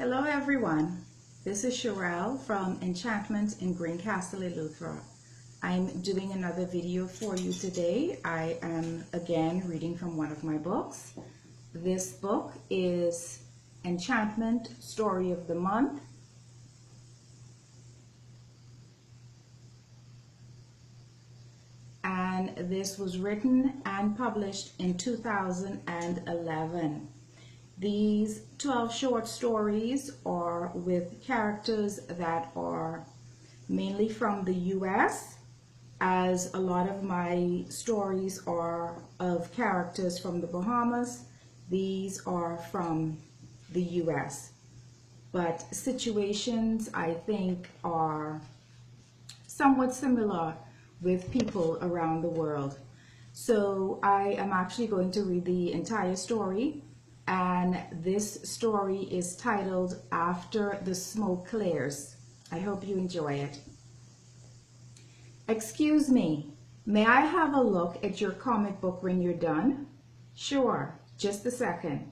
Hello everyone, this is Sherelle from Enchantment in Greencastle, Eleuthera. I'm doing another video for you today. I am again reading from one of my books. This book is Enchantment Story of the Month. And this was written and published in 2011. These 12 short stories are with characters that are mainly from the US, as a lot of my stories are of characters from the Bahamas. These are from the US. But situations, I think, are somewhat similar with people around the world. So I am actually going to read the entire story. And this story is titled After the Smoke Clears. I hope you enjoy it. Excuse me, may I have a look at your comic book when you're done? Sure, just a second.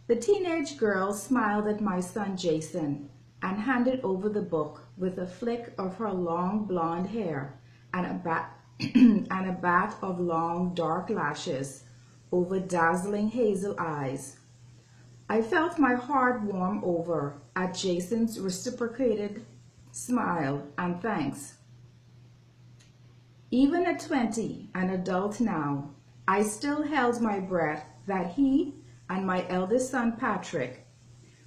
The teenage girl smiled at my son Jason and handed over the book with a flick of her long blonde hair and a bat of long dark lashes over dazzling hazel eyes. I felt my heart warm over at Jason's reciprocated smile and thanks. Even at 20, an adult now, I still held my breath that he and my eldest son Patrick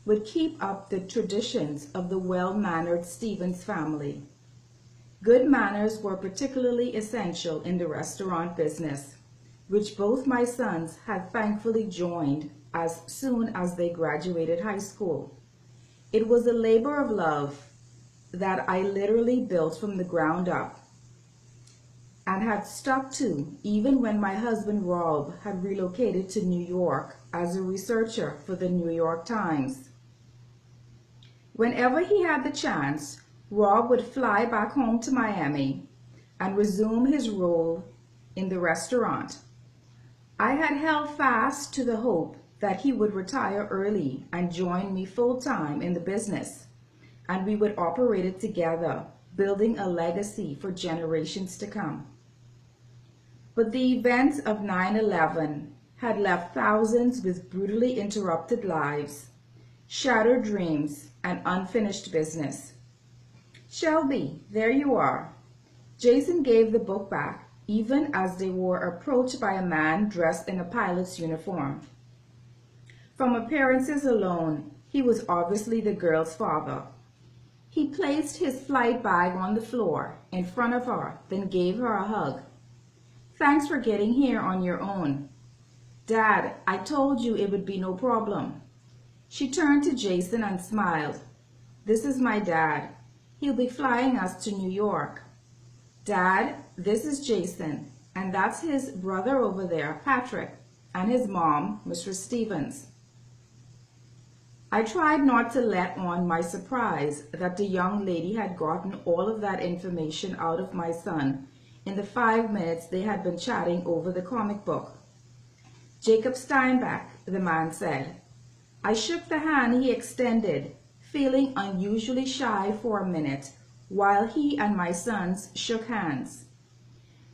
would keep up the traditions of the well-mannered Stevens family. Good manners were particularly essential in the restaurant business, which both my sons had thankfully joined as soon as they graduated high school. It was a labor of love that I literally built from the ground up and had stuck to even when my husband Rob had relocated to New York as a researcher for the New York Times. Whenever he had the chance, Rob would fly back home to Miami and resume his role in the restaurant. I had held fast to the hope that he would retire early and join me full-time in the business, and we would operate it together, building a legacy for generations to come. But the events of 9/11 had left thousands with brutally interrupted lives, shattered dreams, and unfinished business. Shelby, there you are. Jason gave the book back even as they were approached by a man dressed in a pilot's uniform. From appearances alone, he was obviously the girl's father. He placed his flight bag on the floor in front of her, then gave her a hug. Thanks for getting here on your own. Dad, I told you it would be no problem. She turned to Jason and smiled. This is my dad. He'll be flying us to New York. Dad, this is Jason, and that's his brother over there, Patrick, and his mom, Mistress Stevens. I tried not to let on my surprise that the young lady had gotten all of that information out of my son in the 5 minutes they had been chatting over the comic book. Jacob Steinbeck, the man said. I shook the hand he extended, feeling unusually shy for a minute, while he and my sons shook hands.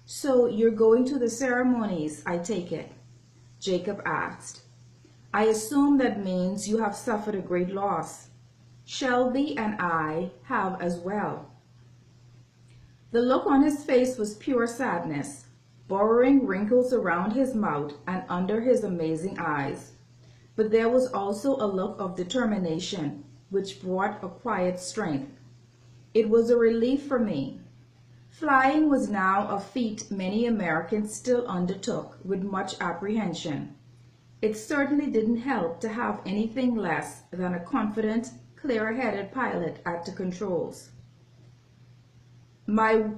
So you're going to the ceremonies, I take it? Jacob asked. I assume that means you have suffered a great loss. Shelby and I have as well. The look on his face was pure sadness, borrowing wrinkles around his mouth and under his amazing eyes. But there was also a look of determination, which brought a quiet strength. It was a relief for me. Flying was now a feat many Americans still undertook with much apprehension. It certainly didn't help to have anything less than a confident, clear-headed pilot at the controls. Her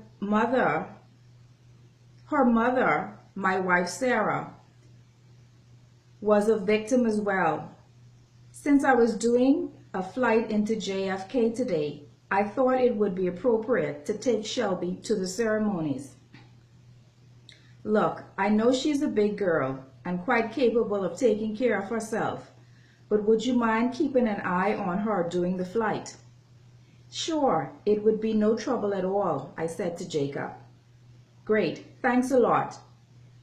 mother, my wife Sarah, was a victim as well. Since I was doing a flight into JFK today, I thought it would be appropriate to take Shelby to the ceremonies. Look, I know she's a big girl and quite capable of taking care of herself, but would you mind keeping an eye on her during the flight? Sure, it would be no trouble at all, I said to Jacob. Great, thanks a lot.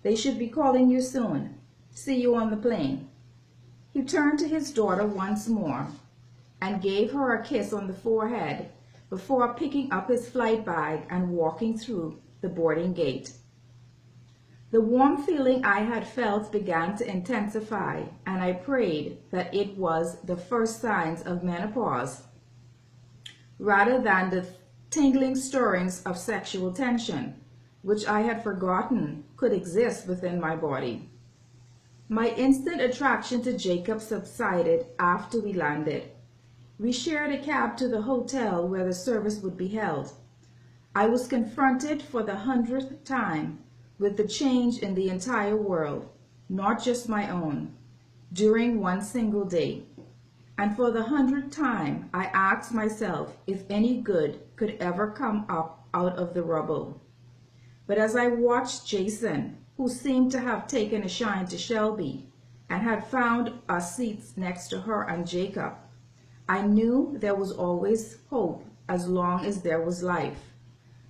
They should be calling you soon. See you on the plane. He turned to his daughter once more and gave her a kiss on the forehead before picking up his flight bag and walking through the boarding gate. The warm feeling I had felt began to intensify, and I prayed that it was the first signs of menopause, rather than the tingling stirrings of sexual tension, which I had forgotten could exist within my body. My instant attraction to Jacob subsided after we landed. We shared a cab to the hotel where the service would be held. I was confronted for the 100th time with the change in the entire world, not just my own, during one single day. And for the 100th time, I asked myself if any good could ever come up out of the rubble. But as I watched Jason, who seemed to have taken a shine to Shelby and had found us seats next to her and Jacob, I knew there was always hope as long as there was life,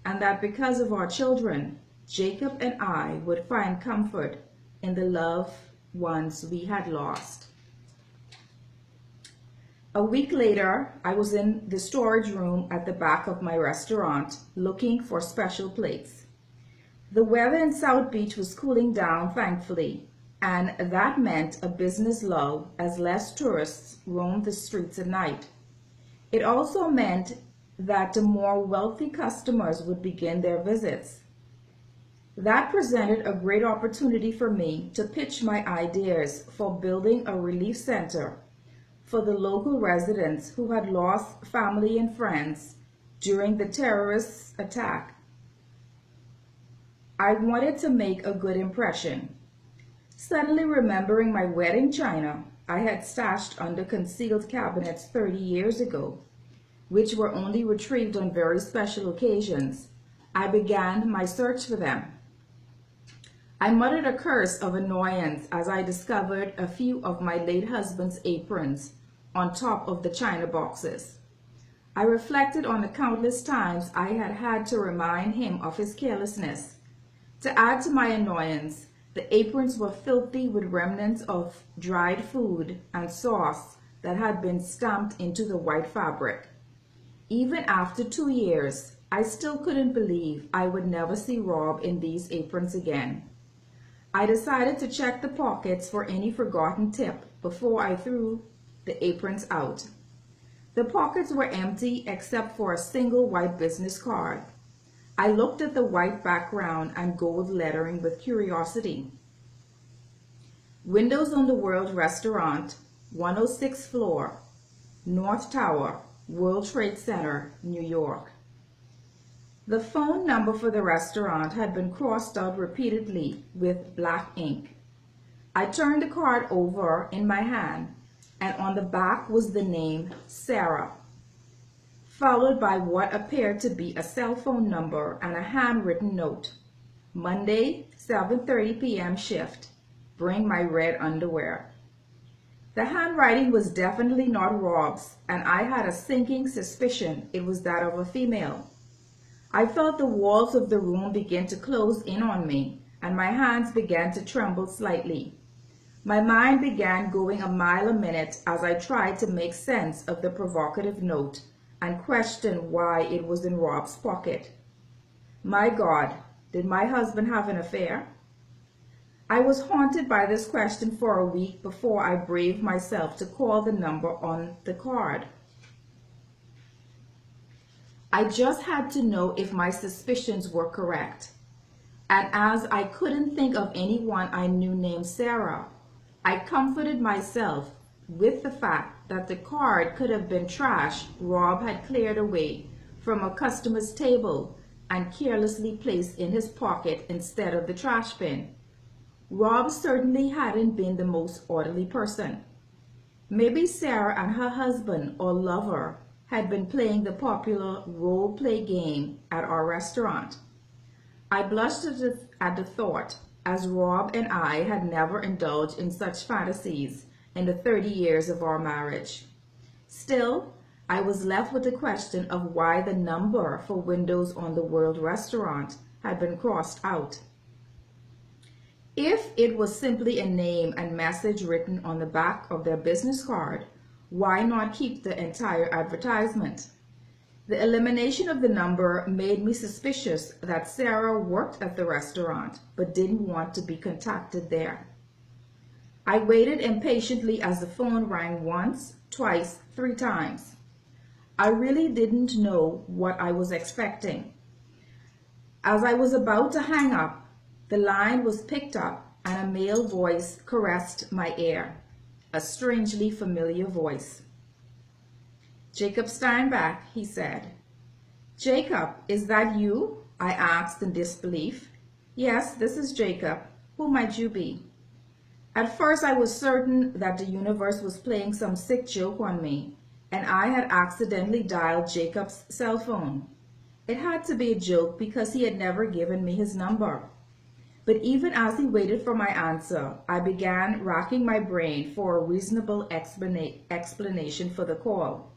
and that because of our children, Jacob and I would find comfort in the loved ones we had lost. A week later, I was in the storage room at the back of my restaurant looking for special plates. The weather in South Beach was cooling down, thankfully, and that meant a business lull as less tourists roamed the streets at night. It also meant that the more wealthy customers would begin their visits. That presented a great opportunity for me to pitch my ideas for building a relief center for the local residents who had lost family and friends during the terrorist attack. I wanted to make a good impression. Suddenly remembering my wedding china I had stashed under concealed cabinets 30 years ago, which were only retrieved on very special occasions, I began my search for them. I muttered a curse of annoyance as I discovered a few of my late husband's aprons on top of the china boxes. I reflected on the countless times I had had to remind him of his carelessness. To add to my annoyance, the aprons were filthy with remnants of dried food and sauce that had been stamped into the white fabric. Even after 2 years, I still couldn't believe I would never see Rob in these aprons again. I decided to check the pockets for any forgotten tip before I threw the aprons out. The pockets were empty except for a single white business card. I looked at the white background and gold lettering with curiosity. Windows on the World Restaurant, 106th floor, North Tower, World Trade Center, New York. The phone number for the restaurant had been crossed out repeatedly with black ink. I turned the card over in my hand, and on the back was the name Sarah, followed by what appeared to be a cell phone number and a handwritten note. Monday, 7:30 p.m. shift. Bring my red underwear. The handwriting was definitely not Rob's, and I had a sinking suspicion it was that of a female. I felt the walls of the room begin to close in on me, and my hands began to tremble slightly. My mind began going a mile a minute as I tried to make sense of the provocative note and question why it was in Rob's pocket. My God, did my husband have an affair? I was haunted by this question for a week before I braved myself to call the number on the card. I just had to know if my suspicions were correct. And as I couldn't think of anyone I knew named Sarah, I comforted myself with the fact that the card could have been trash Rob had cleared away from a customer's table and carelessly placed in his pocket instead of the trash bin. Rob certainly hadn't been the most orderly person. Maybe Sarah and her husband or lover had been playing the popular role-play game at our restaurant. I blushed at the thought, as Rob and I had never indulged in such fantasies in the 30 years of our marriage. Still, I was left with the question of why the number for windows on the World Restaurant had been crossed out. If it was simply a name and message written on the back of their business card, why not keep the entire advertisement? The elimination of the number made me suspicious that Sarah worked at the restaurant but didn't want to be contacted there. I waited impatiently as the phone rang once, twice, 3 times. I really didn't know what I was expecting. As I was about to hang up, the line was picked up and a male voice caressed my ear, a strangely familiar voice. "Jacob Steinbach," he said. "Jacob, is that you?" I asked in disbelief. "Yes, this is Jacob. Who might you be?" At first I was certain that the universe was playing some sick joke on me, and I had accidentally dialed Jacob's cell phone. It had to be a joke because he had never given me his number. But even as he waited for my answer, I began racking my brain for a reasonable explanation for the call.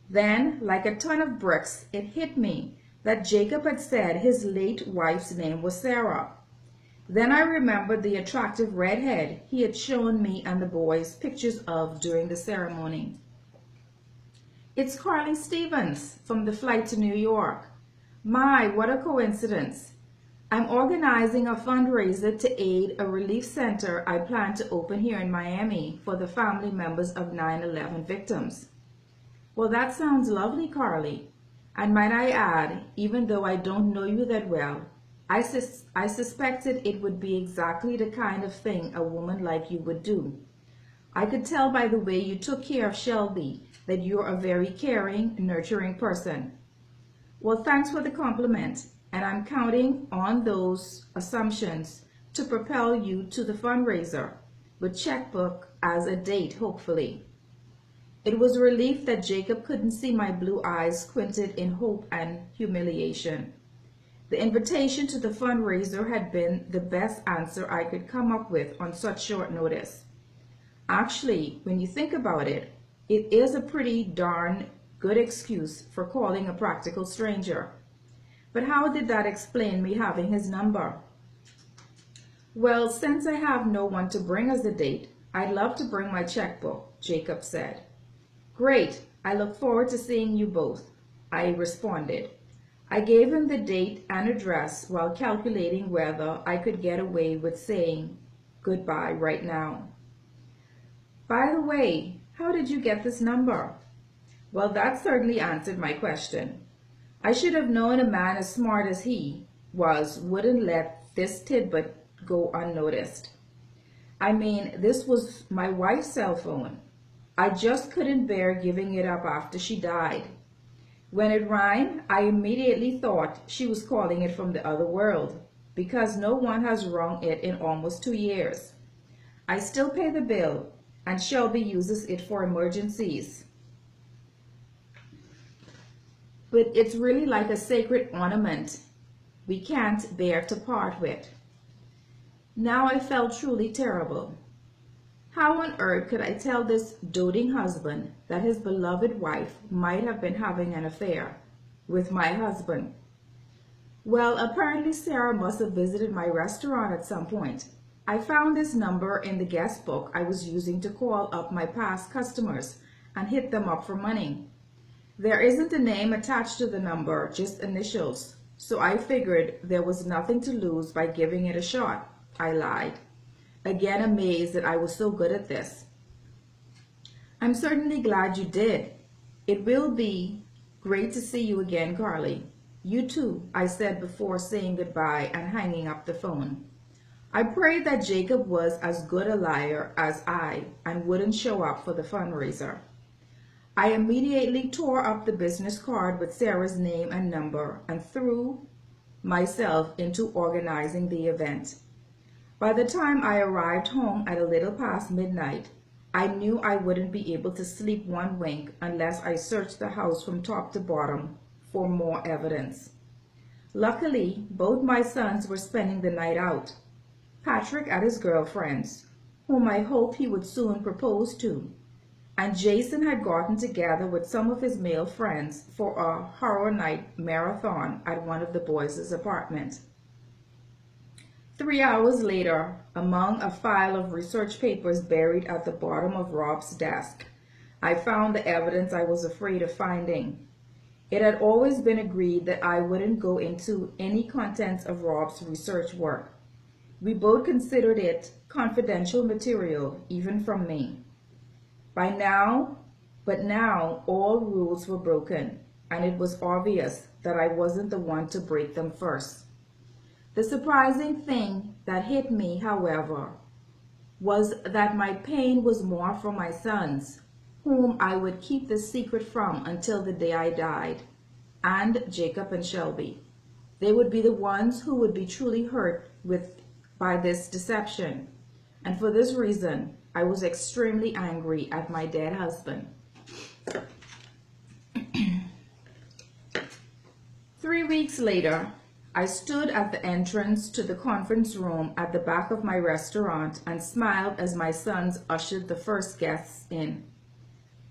Then, like a ton of bricks, it hit me that Jacob had said his late wife's name was Sarah. Then I remembered the attractive redhead he had shown me and the boys pictures of during the ceremony. "It's Carly Stevens from the flight to New York. My, what a coincidence. I'm organizing a fundraiser to aid a relief center I plan to open here in Miami for the family members of 9/11 victims." "Well, that sounds lovely, Carly. And might I add, even though I don't know you that well, I suspected it would be exactly the kind of thing a woman like you would do. I could tell by the way you took care of Shelby that you're a very caring, nurturing person." "Well, thanks for the compliment, and I'm counting on those assumptions to propel you to the fundraiser, with checkbook as a date, hopefully." It was a relief that Jacob couldn't see my blue eyes squinted in hope and humiliation. The invitation to the fundraiser had been the best answer I could come up with on such short notice. Actually, when you think about it, it is a pretty darn good excuse for calling a practical stranger. But how did that explain me having his number? "Well, since I have no one to bring us a date, I'd love to bring my checkbook," Jacob said. "Great, I look forward to seeing you both," I responded. I gave him the date and address while calculating whether I could get away with saying goodbye right now. "By the way, how did you get this number?" Well, that certainly answered my question. I should have known a man as smart as he was wouldn't let this tidbit go unnoticed. I mean, this was my wife's cell phone. I just couldn't bear giving it up after she died. When it rang, I immediately thought she was calling it from the other world, because no one has rung it in almost 2 years. I still pay the bill, and Shelby uses it for emergencies. But it's really like a sacred ornament we can't bear to part with. Now I felt truly terrible. How on earth could I tell this doting husband that his beloved wife might have been having an affair with my husband? Well, apparently Sarah must have visited my restaurant at some point. I found this number in the guest book I was using to call up my past customers and hit them up for money. There isn't a name attached to the number, just initials, so I figured there was nothing to lose by giving it a shot. I lied, again amazed that I was so good at this. "I'm certainly glad you did. It will be great to see you again, Carly." "You too," I said before saying goodbye and hanging up the phone. I prayed that Jacob was as good a liar as I and wouldn't show up for the fundraiser. I immediately tore up the business card with Sarah's name and number and threw myself into organizing the event. By the time I arrived home at a little past midnight, I knew I wouldn't be able to sleep one wink unless I searched the house from top to bottom for more evidence. Luckily, both my sons were spending the night out. Patrick at his girlfriend's, whom I hoped he would soon propose to, and Jason had gotten together with some of his male friends for a horror night marathon at one of the boys' apartments. 3 hours later, among a file of research papers buried at the bottom of Rob's desk, I found the evidence I was afraid of finding. It had always been agreed that I wouldn't go into any contents of Rob's research work. We both considered it confidential material, even from me. But now all rules were broken, and it was obvious that I wasn't the one to break them first. The surprising thing that hit me, however, was that my pain was more for my sons, whom I would keep the secret from until the day I died, and Jacob and Shelby. They would be the ones who would be truly hurt by this deception, and for this reason, I was extremely angry at my dead husband. 3 weeks later, I stood at the entrance to the conference room at the back of my restaurant and smiled as my sons ushered the first guests in.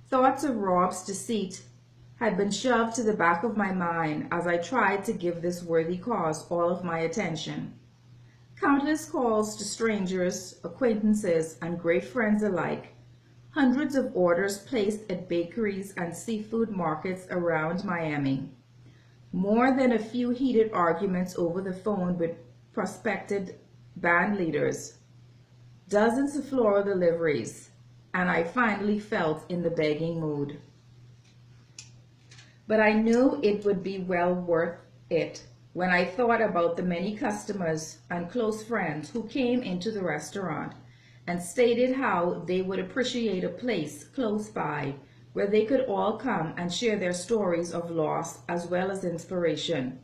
Thoughts of Rob's deceit had been shoved to the back of my mind as I tried to give this worthy cause all of my attention. Countless calls to strangers, acquaintances, and great friends alike, hundreds of orders placed at bakeries and seafood markets around Miami, more than a few heated arguments over the phone with prospective band leaders, dozens of floral deliveries, and I finally felt in the begging mood. But I knew it would be well worth it when I thought about the many customers and close friends who came into the restaurant and stated how they would appreciate a place close by where they could all come and share their stories of loss as well as inspiration.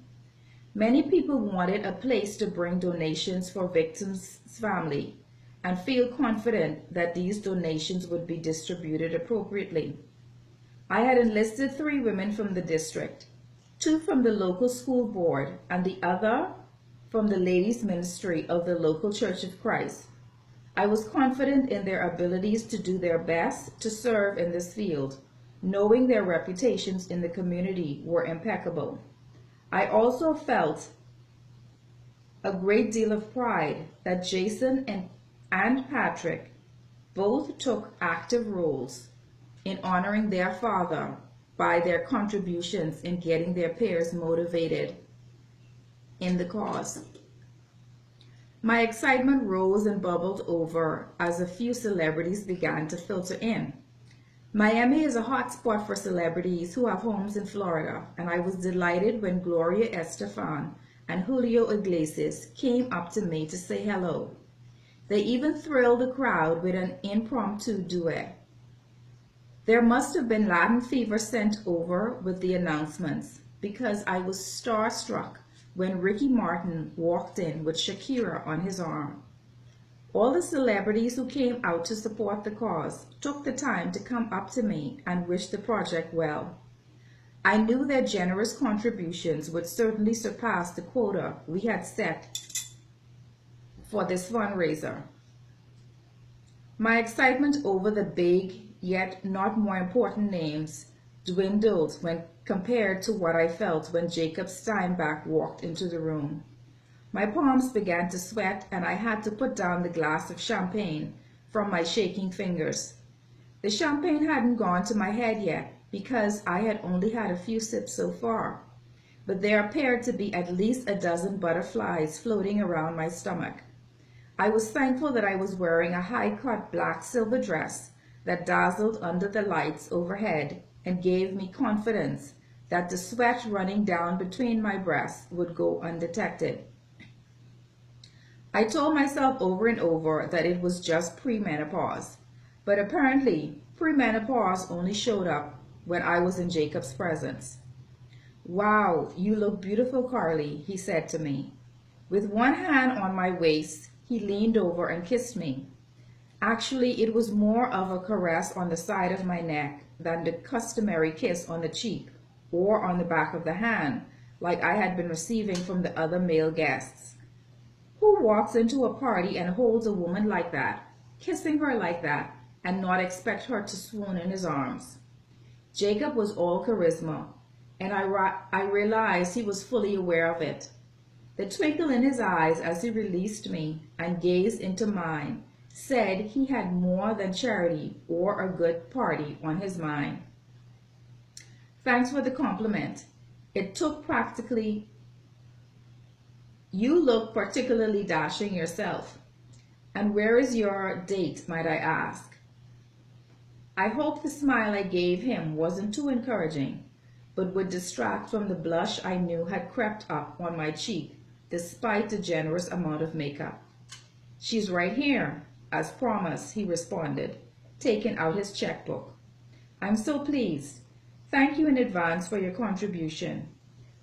Many people wanted a place to bring donations for victims' family and feel confident that these donations would be distributed appropriately. I had enlisted 3 women from the district, 2 from the local school board and the other from the ladies' ministry of the local Church of Christ. I was confident in their abilities to do their best to serve in this field, knowing their reputations in the community were impeccable. I also felt a great deal of pride that Jason and Patrick both took active roles in honoring their father by their contributions in getting their peers motivated in the cause. My excitement rose and bubbled over as a few celebrities began to filter in. Miami is a hot spot for celebrities who have homes in Florida, and I was delighted when Gloria Estefan and Julio Iglesias came up to me to say hello. They even thrilled the crowd with an impromptu duet. There must have been Latin fever sent over with the announcements, because I was starstruck when Ricky Martin walked in with Shakira on his arm. All the celebrities who came out to support the cause took the time to come up to me and wish the project well. I knew their generous contributions would certainly surpass the quota we had set for this fundraiser. My excitement over the big, yet not more important names dwindled when compared to what I felt when Jacob Steinbach walked into the room. My palms began to sweat, and I had to put down the glass of champagne from my shaking fingers. The champagne hadn't gone to my head yet, because I had only had a few sips so far, but there appeared to be at least a dozen butterflies floating around my stomach. I was thankful that I was wearing a high-cut black silver dress that dazzled under the lights overhead and gave me confidence that the sweat running down between my breasts would go undetected. I told myself over and over that it was just premenopause, but apparently premenopause only showed up when I was in Jacob's presence. "Wow, you look beautiful, Carly," he said to me. With one hand on my waist, he leaned over and kissed me. Actually, it was more of a caress on the side of my neck than the customary kiss on the cheek or on the back of the hand, like I had been receiving from the other male guests. Who walks into a party and holds a woman like that? kissing her like that and not expect her to swoon in his arms. Jacob was all charisma, and I realized he was fully aware of it. The twinkle in his eyes as he released me and gazed into mine said he had more than charity or a good party on his mind. Thanks for the compliment. It took practically. You look particularly dashing yourself. And where is your date, might I ask? I hope the smile I gave him wasn't too encouraging, but would distract from the blush I knew had crept up on my cheek despite the generous amount of makeup. She's right here, as promised, he responded, taking out his checkbook. I'm so pleased. Thank you in advance for your contribution.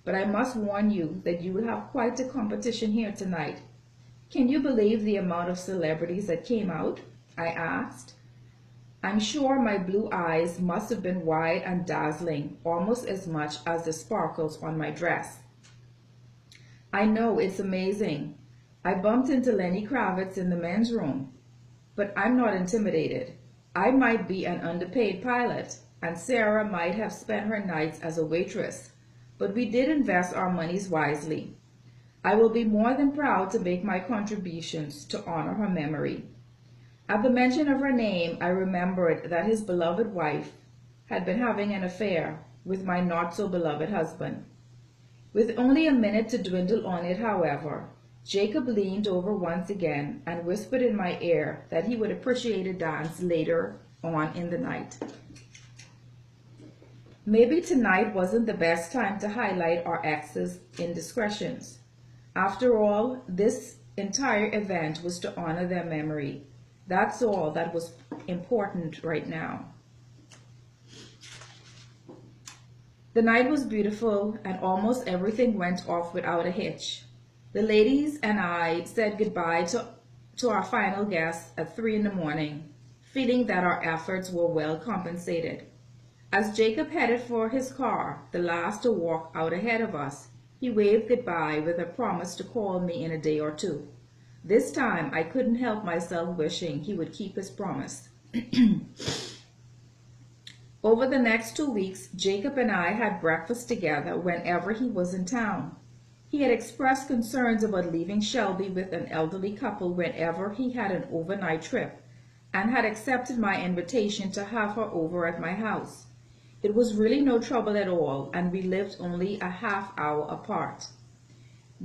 But I must warn you that you will have quite a competition here tonight. Can you believe the amount of celebrities that came out? I asked. I'm sure my blue eyes must have been wide and dazzling almost as much as the sparkles on my dress. I know, it's amazing. I bumped into Lenny Kravitz in the men's room, but I'm not intimidated. I might be an underpaid pilot, and Sarah might have spent her nights as a waitress, but we did invest our monies wisely. I will be more than proud to make my contributions to honor her memory. At the mention of her name, I remembered that his beloved wife had been having an affair with my not-so-beloved husband. With only a minute to dwindle on it, however, Jacob leaned over once again and whispered in my ear that he would appreciate a dance later on in the night. Maybe tonight wasn't the best time to highlight our ex's indiscretions. After all, this entire event was to honor their memory. That's all that was important right now. The night was beautiful, and almost everything went off without a hitch. The ladies and I said goodbye to our final guests at 3 in the morning, feeling that our efforts were well compensated. As Jacob headed for his car, the last to walk out ahead of us, he waved goodbye with a promise to call me in a day or two. This time, I couldn't help myself wishing he would keep his promise. Over the next 2 weeks, Jacob and I had breakfast together whenever he was in town. He had expressed concerns about leaving Shelby with an elderly couple whenever he had an overnight trip, and had accepted my invitation to have her over at my house. It was really no trouble at all, and we lived only a half-hour apart.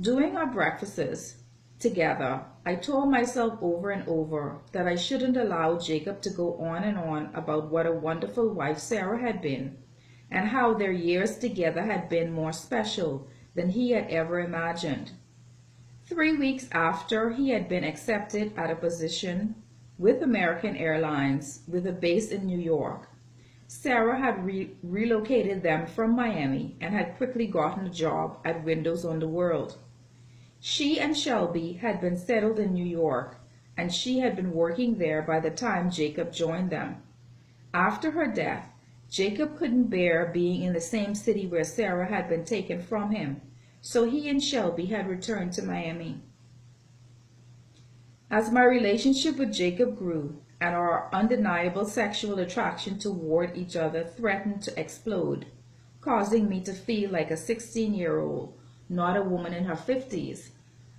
During our breakfasts together, I told myself over and over that I shouldn't allow Jacob to go on and on about what a wonderful wife Sarah had been, and how their years together had been more special than he had ever imagined. 3 weeks after he had been accepted at a position with American Airlines with a base in New York, Sarah had relocated them from Miami and had quickly gotten a job at Windows on the World. She and Shelby had been settled in New York, and she had been working there by the time Jacob joined them. After her death, Jacob couldn't bear being in the same city where Sarah had been taken from him, so he and Shelby had returned to Miami. As my relationship with Jacob grew, and our undeniable sexual attraction toward each other threatened to explode, causing me to feel like a 16-year-old, not a woman in her 50s,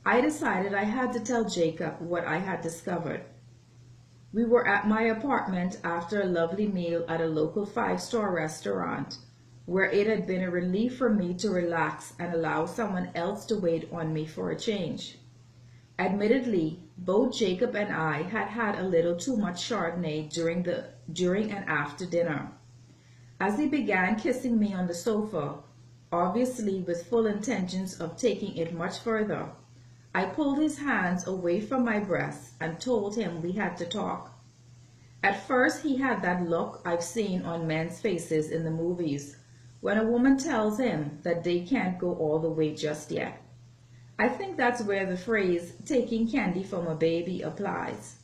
I decided I had to tell Jacob what I had discovered. We were at my apartment after a lovely meal at a local 5-star restaurant, where it had been a relief for me to relax and allow someone else to wait on me for a change. Admittedly, both Jacob and I had had a little too much Chardonnay during and after dinner. As he began kissing me on the sofa, obviously with full intentions of taking it much further, I pulled his hands away from my breast and told him we had to talk. At first, he had that look I've seen on men's faces in the movies when a woman tells him that they can't go all the way just yet. I think that's where the phrase taking candy from a baby applies.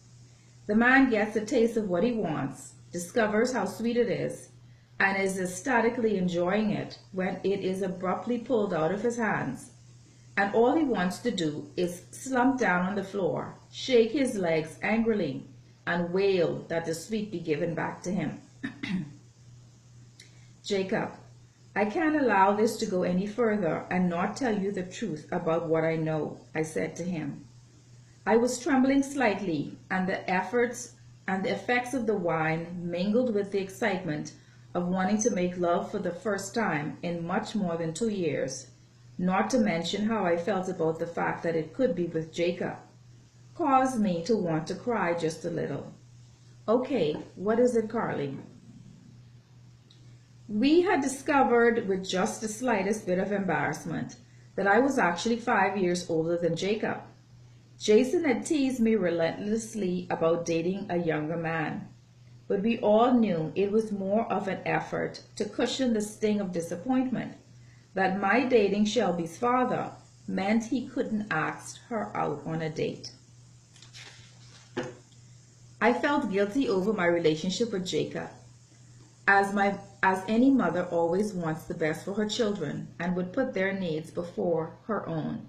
The man gets a taste of what he wants, discovers how sweet it is, and is ecstatically enjoying it when it is abruptly pulled out of his hands. And all he wants to do is slump down on the floor, shake his legs angrily, and wailed that the sweet be given back to him. Jacob, I can't allow this to go any further and not tell you the truth about what I know, I said to him. I was trembling slightly, and the effects of the wine mingled with the excitement of wanting to make love for the first time in much more than 2 years, not to mention how I felt about the fact that it could be with Jacob, caused me to want to cry just a little. Okay, what is it, Carly? We had discovered with just the slightest bit of embarrassment that I was actually 5 years older than Jacob. Jason had teased me relentlessly about dating a younger man, but we all knew it was more of an effort to cushion the sting of disappointment that my dating Shelby's father meant he couldn't ask her out on a date. I felt guilty over my relationship with Jacob, as any mother always wants the best for her children and would put their needs before her own.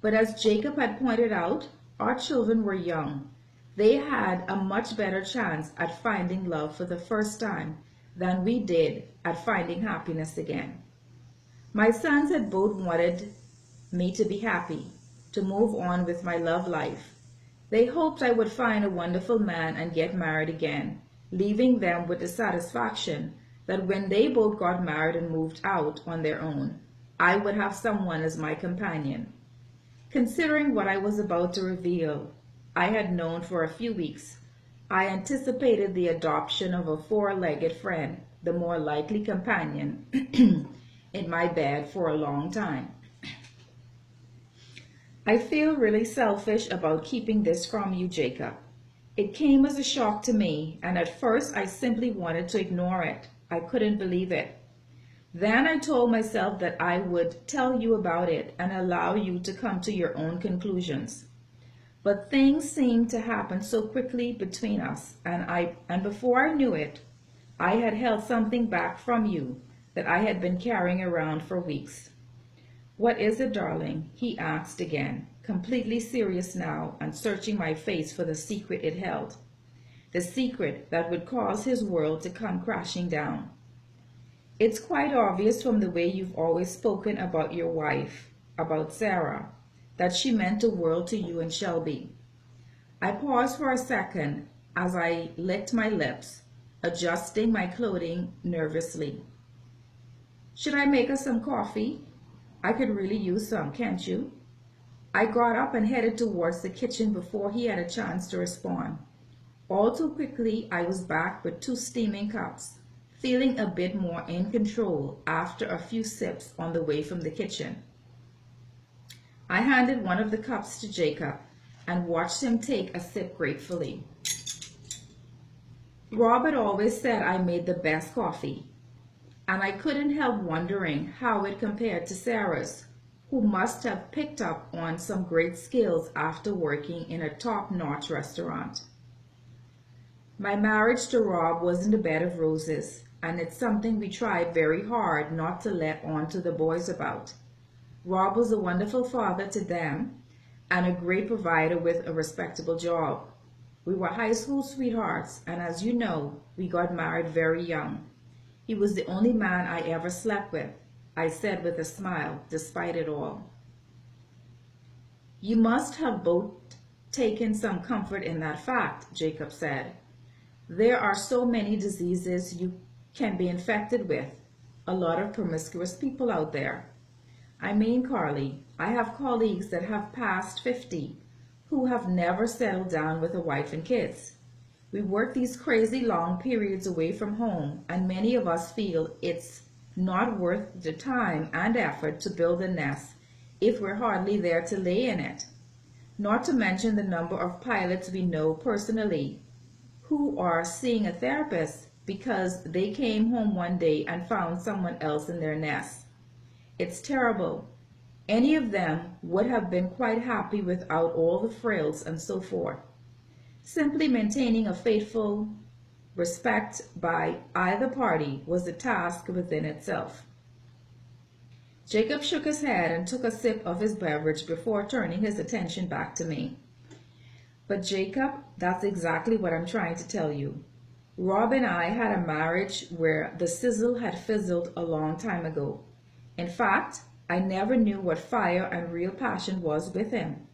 But as Jacob had pointed out, our children were young. They had a much better chance at finding love for the first time than we did at finding happiness again. My sons had both wanted me to be happy, to move on with my love life. They hoped I would find a wonderful man and get married again, leaving them with the satisfaction that when they both got married and moved out on their own, I would have someone as my companion. Considering what I was about to reveal, I had known for a few weeks, I anticipated the adoption of a four-legged friend, the more likely companion in my bed for a long time. I feel really selfish about keeping this from you, Jacob. It came as a shock to me, and at first I simply wanted to ignore it. I couldn't believe it. Then I told myself that I would tell you about it and allow you to come to your own conclusions. But things seemed to happen so quickly between us, and before I knew it, I had held something back from you that I had been carrying around for weeks. What is it, darling? He asked again, completely serious now and searching my face for the secret it held, the secret that would cause his world to come crashing down. It's quite obvious from the way you've always spoken about your wife, about Sarah, that she meant the world to you and Shelby. I paused for a second as I licked my lips, adjusting my clothing nervously. Should I make us some coffee? I could really use some, can't you? I got up and headed towards the kitchen before he had a chance to respond. All too quickly, I was back with 2 steaming cups, feeling a bit more in control after a few sips on the way from the kitchen. I handed one of the cups to Jacob and watched him take a sip gratefully. Rob had always said I made the best coffee, and I couldn't help wondering how it compared to Sarah's, who must have picked up on some great skills after working in a top-notch restaurant. My marriage to Rob wasn't a bed of roses, and it's something we tried very hard not to let on to the boys about. Rob was a wonderful father to them and a great provider with a respectable job. We were high school sweethearts, and as you know, we got married very young. He was the only man I ever slept with, I said with a smile, despite it all. You must have both taken some comfort in that fact, Jacob said. There are so many diseases you can be infected with, a lot of promiscuous people out there. I mean, Carly, I have colleagues that have passed 50 who have never settled down with a wife and kids. We work these crazy long periods away from home, and many of us feel it's not worth the time and effort to build a nest if we're hardly there to lay in it. Not to mention the number of pilots we know personally who are seeing a therapist because they came home one day and found someone else in their nest. It's terrible. Any of them would have been quite happy without all the frills and so forth. Simply maintaining a faithful respect by either party was a task within itself. Jacob shook his head and took a sip of his beverage before turning his attention back to me. But Jacob, that's exactly what I'm trying to tell you. Rob and I had a marriage where the sizzle had fizzled a long time ago. In fact, I never knew what fire and real passion was with him.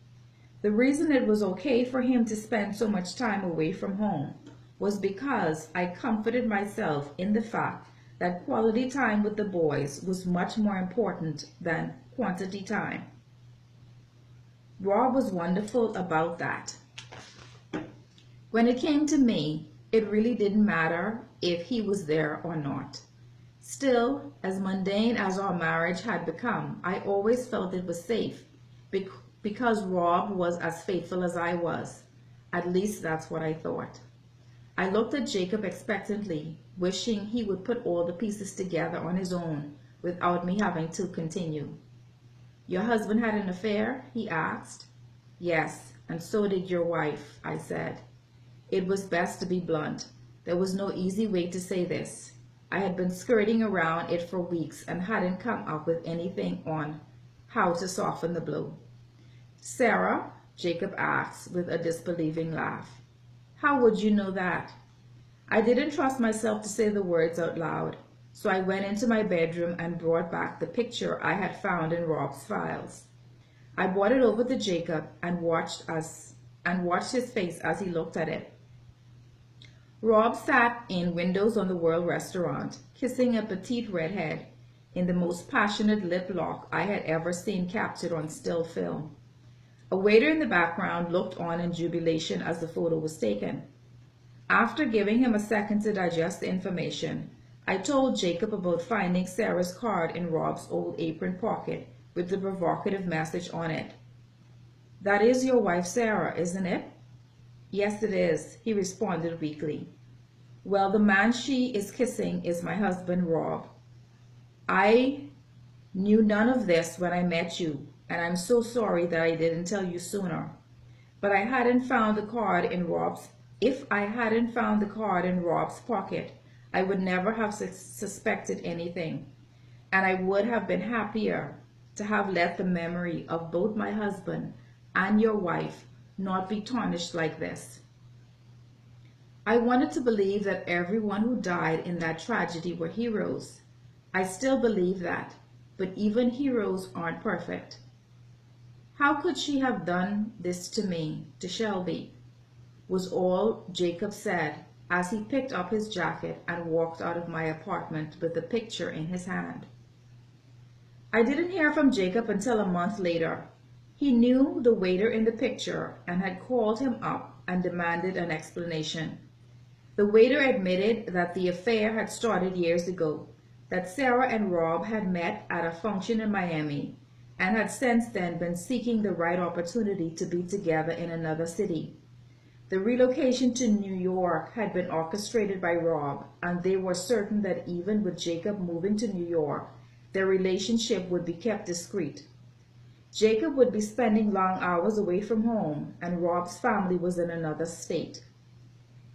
The reason it was okay for him to spend so much time away from home was because I comforted myself in the fact that quality time with the boys was much more important than quantity time. Rob was wonderful about that. When it came to me, it really didn't matter if he was there or not. Still, as mundane as our marriage had become, I always felt it was safe because Rob was as faithful as I was. At least that's what I thought. I looked at Jacob expectantly, wishing he would put all the pieces together on his own without me having to continue. "Your husband had an affair?" he asked. "Yes, and so did your wife," I said. It was best to be blunt. There was no easy way to say this. I had been skirting around it for weeks and hadn't come up with anything on how to soften the blow. "Sarah?" Jacob asked with a disbelieving laugh. "How would you know that?" I didn't trust myself to say the words out loud, so I went into my bedroom and brought back the picture I had found in Rob's files. I brought it over to Jacob and watched his face as he looked at it. Rob sat in Windows on the World restaurant, kissing a petite redhead in the most passionate lip lock I had ever seen captured on still film. A waiter in the background looked on in jubilation as the photo was taken. After giving him a second to digest the information, I told Jacob about finding Sarah's card in Rob's old apron pocket with the provocative message on it. "That is your wife Sarah, isn't it?" "Yes, it is," he responded weakly. "Well, the man she is kissing is my husband, Rob. I knew none of this when I met you, and I'm so sorry that I didn't tell you sooner. But if I hadn't found the card in Rob's pocket, I would never have suspected anything, and I would have been happier to have let the memory of both my husband and your wife not be tarnished like this." I wanted to believe that everyone who died in that tragedy were heroes. I still believe that, but even heroes aren't perfect. "How could she have done this to me, to Shelby?" was all Jacob said as he picked up his jacket and walked out of my apartment with the picture in his hand. I didn't hear from Jacob until a month later. He knew the waiter in the picture and had called him up and demanded an explanation. The waiter admitted that the affair had started years ago, that Sarah and Rob had met at a function in Miami and had since then been seeking the right opportunity to be together in another city. The relocation to New York had been orchestrated by Rob, and they were certain that even with Jacob moving to New York, their relationship would be kept discreet. Jacob would be spending long hours away from home, and Rob's family was in another state.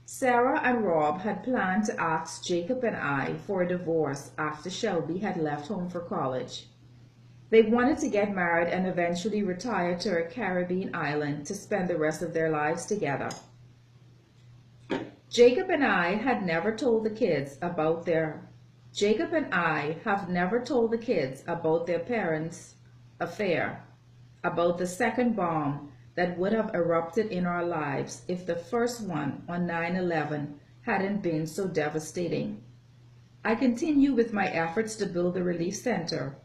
Sarah and Rob had planned to ask Jacob and I for a divorce after Shelby had left home for college. They wanted to get married and eventually retire to a Caribbean island to spend the rest of their lives together. Jacob and I have never told the kids about their parents' affair, about the second bomb that would have erupted in our lives if the first one on 9/11 hadn't been so devastating. I continue with my efforts to build a relief center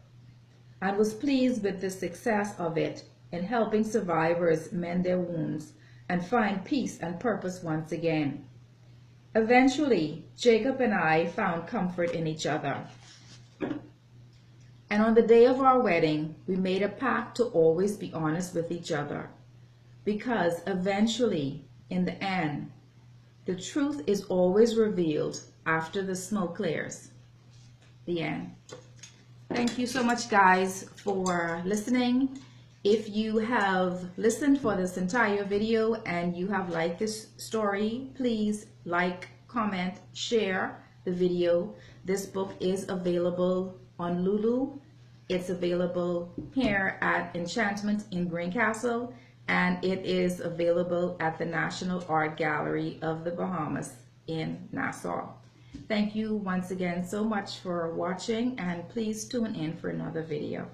and was pleased with the success of it in helping survivors mend their wounds and find peace and purpose once again. Eventually, Jacob and I found comfort in each other. And on the day of our wedding, we made a pact to always be honest with each other. Because eventually, in the end, the truth is always revealed after the smoke clears. The end. Thank you so much, guys, for listening. If you have listened for this entire video and you have liked this story, please like, comment, share the video. This book is available on Lulu. It's available here at Enchantment in Greencastle. and it is available at the National Art Gallery of the Bahamas in Nassau. Thank you once again so much for watching, and please tune in for another video.